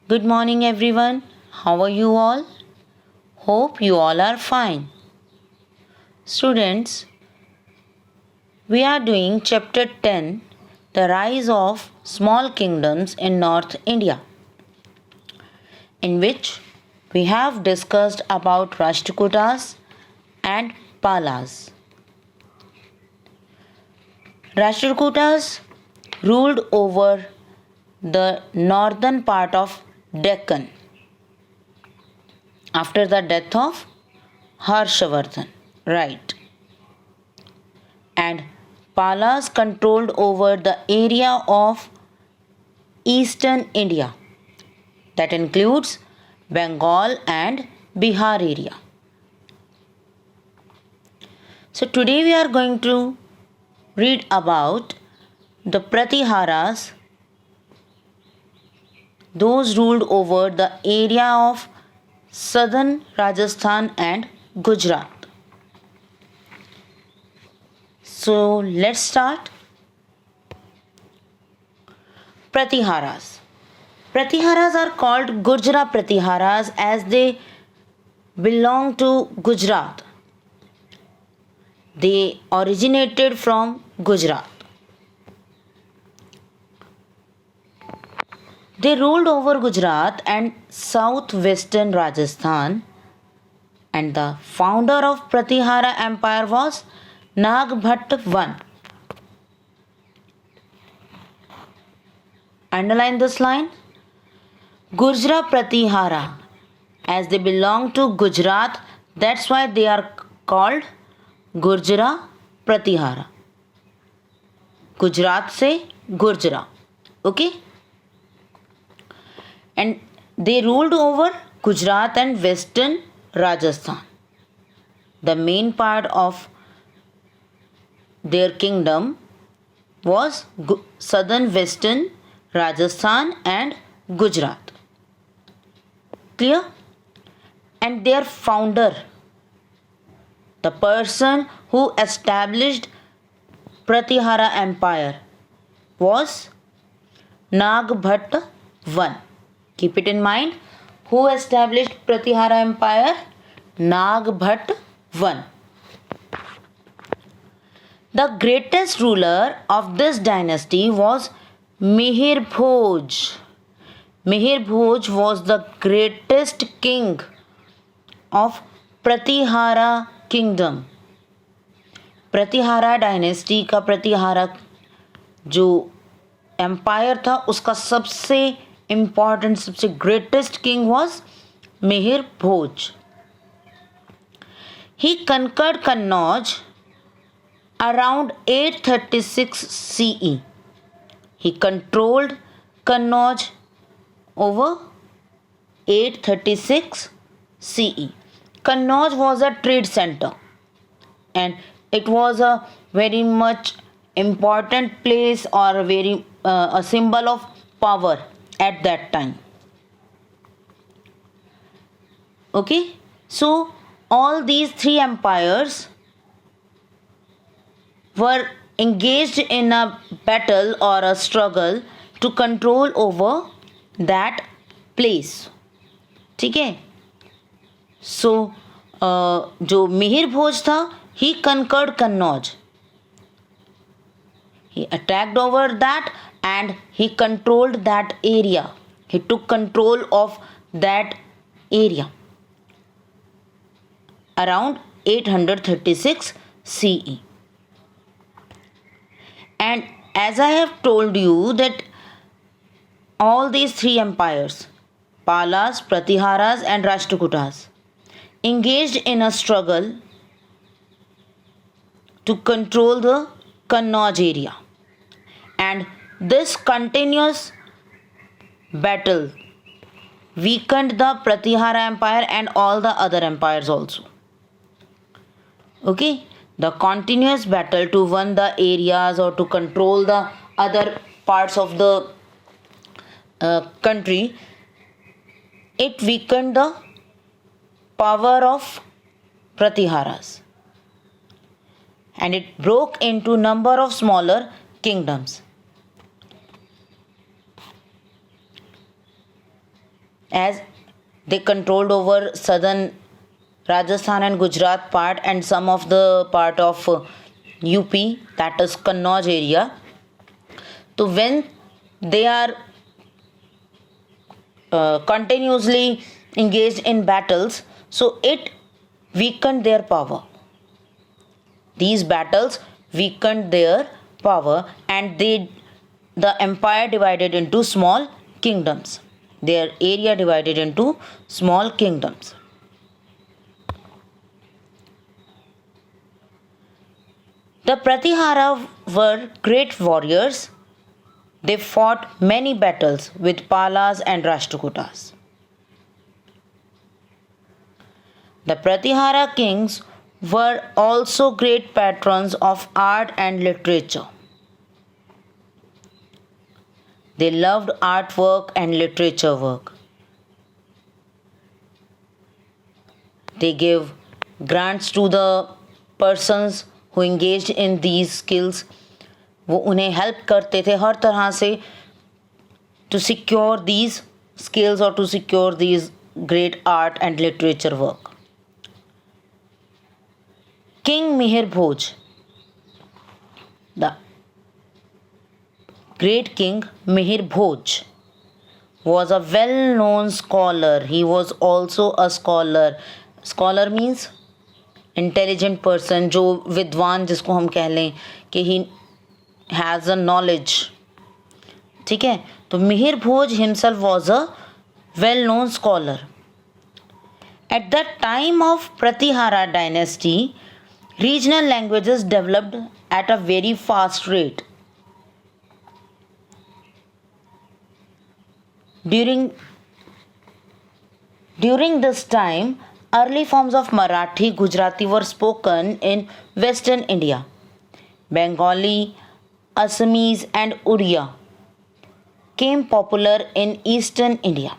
Good morning, everyone. How are you all? Hope you all are fine. Students, we are doing chapter 10, The Rise of Small Kingdoms in North India, in which we have discussed about Rashtrakutas and Palas. Rashtrakutas ruled over the northern part of Deccan after the death of Harshavardhan, right? And Palas controlled over the area of eastern India, that includes Bengal and Bihar area. So today we are going to read about the Pratiharas. Those ruled over the area of southern Rajasthan and Gujarat. So let's start. Pratiharas. Pratiharas are called Gurjara Pratiharas as they belong to Gujarat. They originated from Gujarat. They ruled over Gujarat and southwestern Rajasthan, and the founder of Pratihara Empire was Nagbhat I. Underline this line. Gurjara Pratihara, as they belong to Gujarat, that's why they are called Gurjara Pratihara. Gujarat se Gurjara. Okay? And they ruled over Gujarat and western Rajasthan. The main part of their kingdom was southern western Rajasthan and Gujarat. Clear? And their founder, the person who established Pratihara Empire, was Nagbhat I. Keep it in mind. Who established Pratihara Empire? Nagbhat I. The greatest ruler of this dynasty was Mihir Bhoj. Mihir Bhoj was the greatest king of Pratihara kingdom. Pratihara dynasty का प्रतिहारा जो empire था उसका सबसे important सबसे greatest king was Mihir Bhoj. He conquered Kannauj around 836 CE. He controlled Kannauj over 836 CE. Kannauj was a trade center and it was a very much important place or a symbol of power at that time. Okay, so all these three empires were engaged in a battle or a struggle to control over that place. ठीक है. So जो मिहिर भोज था, he conquered Kannauj. He attacked over that and he controlled that area. He took control of that area around 836 CE. And as I have told you that all these three empires, Palas, Pratiharas and Rashtrakutas, engaged in a struggle to control the Kannauj area. And this continuous battle weakened the Pratihara Empire and all the other empires also. Okay, the continuous battle to win the areas or to control the other parts of the country, it weakened the power of Pratiharas and it broke into number of smaller kingdoms. as they controlled over southern Rajasthan and Gujarat part and some of the part of UP, that is Kannauj area. So when they are continuously engaged in battles, so it weakened their power. These battles weakened their power, and the empire divided into small kingdoms. Their area divided into small kingdoms. The Pratihara were great warriors. They fought many battles with Palas and Rashtrakutas. The Pratihara kings were also great patrons of art and literature. They loved artwork and literature work. They gave grants to the persons who engaged in these skills. वो उन्हें help करते थे हर तरह से to secure these skills or to secure these great art and literature work. King Mihir Bhoj, the great king Mihir Bhoj, was a well-known scholar. He was also a scholar. Scholar means intelligent person, जो विद्वान जिसको हम कह लें कि he has a knowledge. ठीक है, तो मिहिर भोज himself was a well-known scholar. At the time of Pratihara dynasty, regional languages developed at a very fast rate. During this time, early forms of Marathi, Gujarati were spoken in Western India. Bengali, Assamese and Oriya came popular in Eastern India.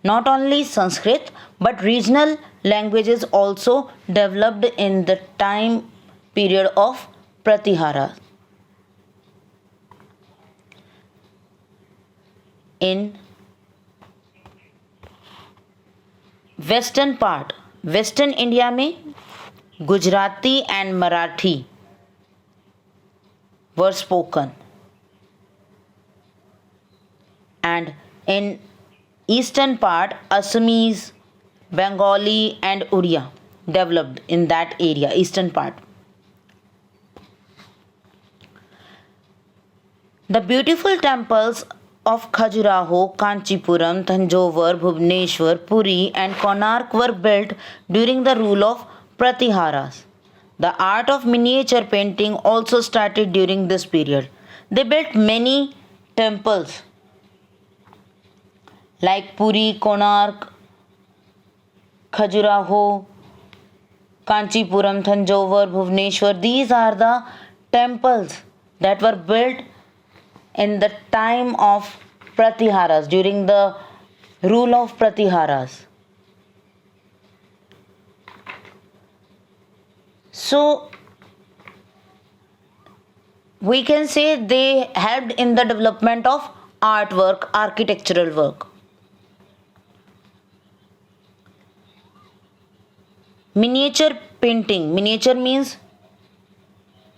Not only Sanskrit but regional languages also developed in the time period of Pratihara. In Western India में Gujarati and Marathi were spoken, and in eastern part Assamese, Bengali and Oriya developed in that area, eastern part. The beautiful temples of Khajuraho, Kanchipuram, Thanjavur, Bhubaneswar, Puri and Konark were built during the rule of Pratiharas. The art of miniature painting also started during this period. They built many temples like Puri, Konark, Khajuraho, Kanchipuram, Thanjavur, Bhubaneswar. These are the temples that were built in the time of Pratiharas, during the rule of Pratiharas. So we can say they helped in the development of artwork, architectural work. Miniature painting. Miniature means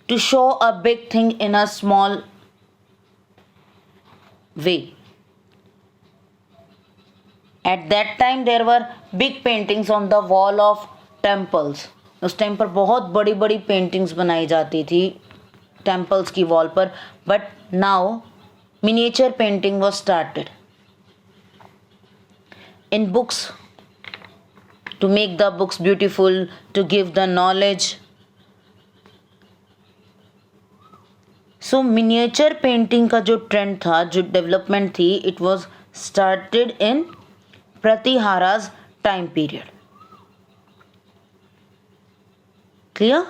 to show a big thing in a small way. At that time there were big paintings on the wall of temples. उस time पर बहुत बड़ी बड़ी paintings बनाई जाती थी temples की wall पर. But now miniature painting was started in books to make the books beautiful, to give the knowledge. So miniature painting का जो ट्रेंड था, जो डेवलपमेंट थी, it was started in Pratihara's time period. Clear?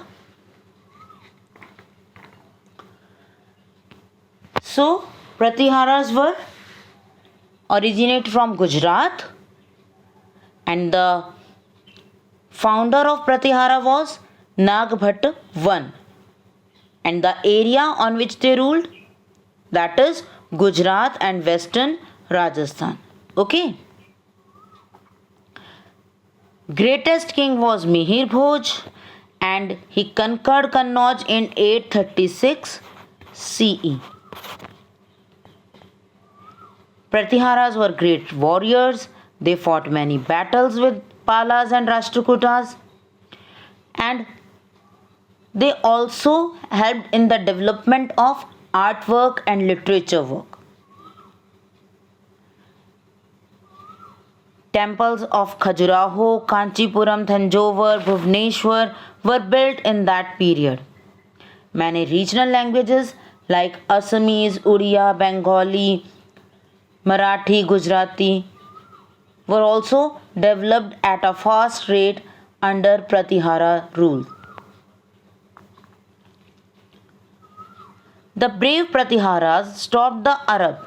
So Pratiharas were originated from Gujarat, and the founder of Pratihara was Nagbhat I, and the area on which they ruled, that is Gujarat and Western Rajasthan. Okay. Greatest king was Mihir Bhoj, and he conquered Kannauj in 836 CE. Pratiharas were great warriors. They fought many battles with Palas and Rashtrakutas, and they also helped in the development of artwork and literature work. Temples of Khajuraho, Kanchipuram, Thanjavur, Bhubaneswar were built in that period. Many regional languages like Assamese, Oriya, Bengali, Marathi, Gujarati were also developed at a fast rate under Pratihara rule. The brave Pratiharas stopped the Arab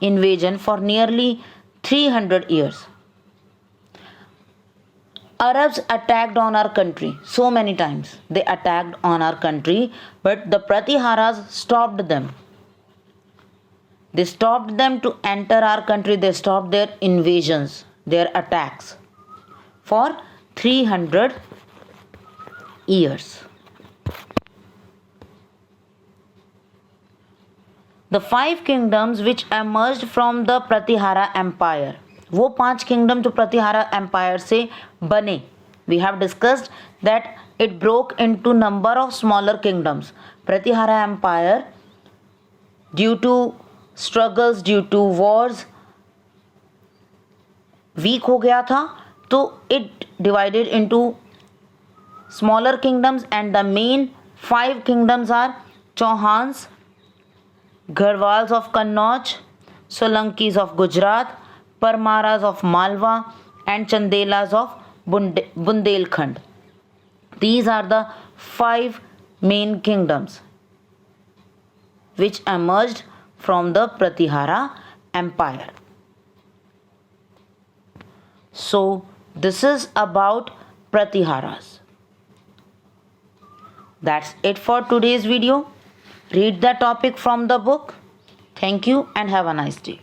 invasion for nearly 300 years. Arabs attacked on our country so many times. They attacked on our country, but the Pratiharas stopped them. They stopped them to enter our country. They stopped their invasions, their attacks for 300 years. The 5 kingdoms which emerged from the Pratihara Empire, वो 5 kingdom जो Pratihara Empire से बने, we have discussed that it broke into number of smaller kingdoms. Pratihara Empire, due to struggles, due to wars, weak हो गया था, तो it divided into smaller kingdoms, and the main 5 kingdoms are Chauhans, Garhwals of Kannauj, Solankis of Gujarat, Parmaras of Malwa, and Chandelas of Bundelkhand. These are the 5 main kingdoms which emerged from the Pratihara Empire. So, this is about Pratiharas. That's it for today's video. Read the topic from the book. Thank you and have a nice day.